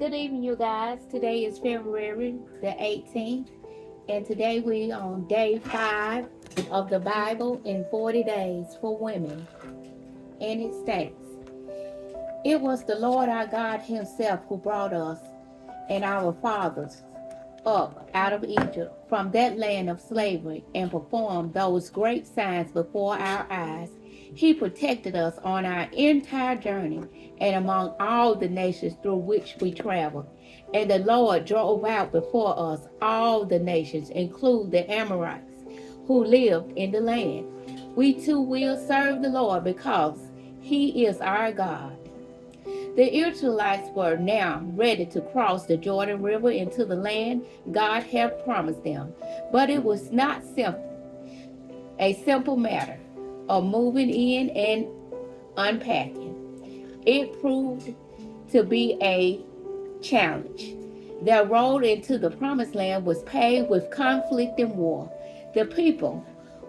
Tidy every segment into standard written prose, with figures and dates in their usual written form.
Good evening, you guys. Today is February the 18th, and today we on day 5 of the Bible in 40 days for women. And it states, "It was the Lord our God Himself who brought us and our fathers up out of Egypt from that land of slavery and performed those great signs before our eyes. He protected us on our entire journey and among all the nations through which we traveled. And the Lord drove out before us all the nations, including the Amorites who lived in the land. We too will serve the Lord because He is our God." The Israelites were now ready to cross the Jordan River into the land God had promised them, but it was not a simple matter of moving in and unpacking. It proved to be a challenge. Their road into the promised land was paved with conflict and war. The people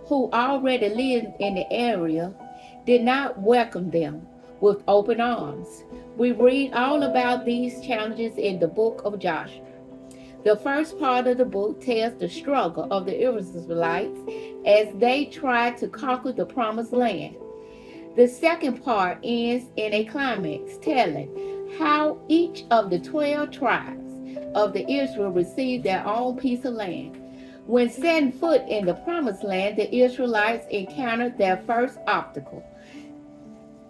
who already lived in the area did not welcome them with open arms. We read all about these challenges in the book of Joshua. The first part of the book tells the struggle of the Israelites as they tried to conquer the promised land. The second part ends in a climax telling how each of the 12 tribes of the Israel received their own piece of land. When setting foot in the promised land, the Israelites encountered their first obstacle,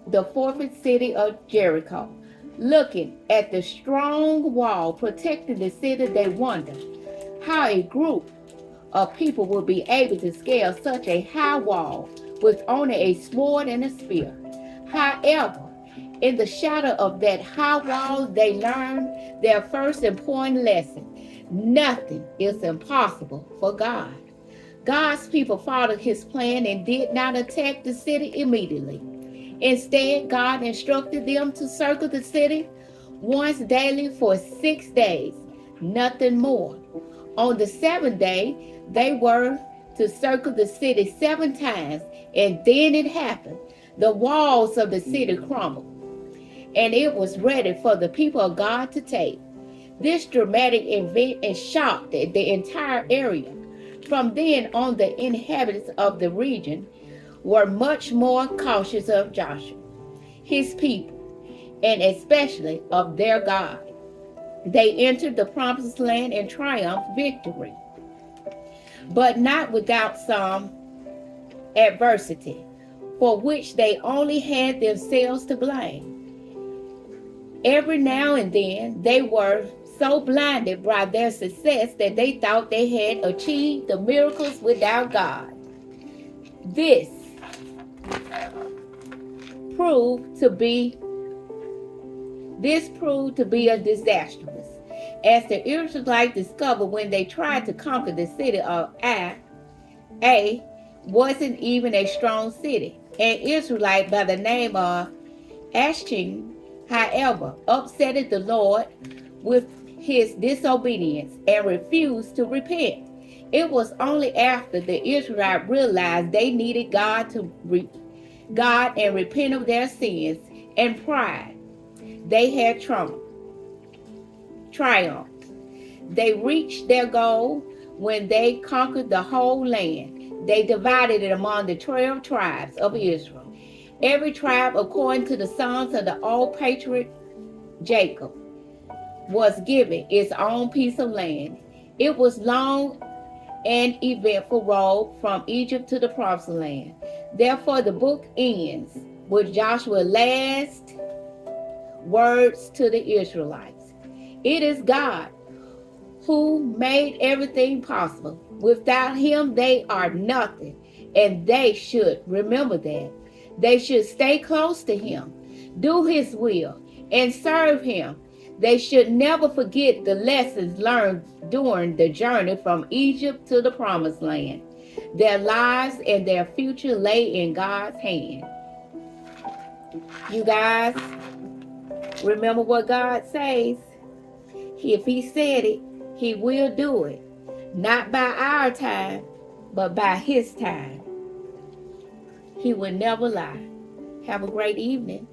the fortified city of Jericho. Looking at the strong wall protecting the city, they wondered how a group of people would be able to scale such a high wall with only a sword and a spear. However, in the shadow of that high wall, they learned their first important lesson: nothing is impossible for God. God's people followed His plan and did not attack the city immediately. Instead, God instructed them to circle the city once daily for 6 days, nothing more. On the seventh day, they were to circle the city 7 times, and then it happened. The walls of the city crumbled, and it was ready for the people of God to take. This dramatic event shocked the entire area. From then on, the inhabitants of the region were much more cautious of Joshua, his people, and especially of their God. They entered the promised land in triumph victory, but not without some adversity, for which they only had themselves to blame. Every now and then, they were so blinded by their success that they thought they had achieved the miracles without God. This proved to be a disaster, as the Israelites discovered when they tried to conquer the city of Ai wasn't even a strong city. An Israelite by the name of Ashchin, however, upset the Lord with his disobedience and refused to repent. It was only after the Israelites realized they needed God and repent of their sins and pride they had triumphed. They reached their goal when they conquered the whole land. They divided it among the 12 tribes of Israel. Every tribe, according to the sons of the old patriarch Jacob, was given its own piece of land. It was long and eventful road from Egypt to the promised land. Therefore, the book ends with Joshua's last words to the Israelites. It is God who made everything possible. Without Him, they are nothing, and they should remember that. They should stay close to Him, do His will, and serve Him. They should never forget the lessons learned during the journey from Egypt to the promised land. Their lives and their future lay in God's hand. You guys, remember what God says. If He said it, He will do it. Not by our time, but by His time. He will never lie. Have a great evening.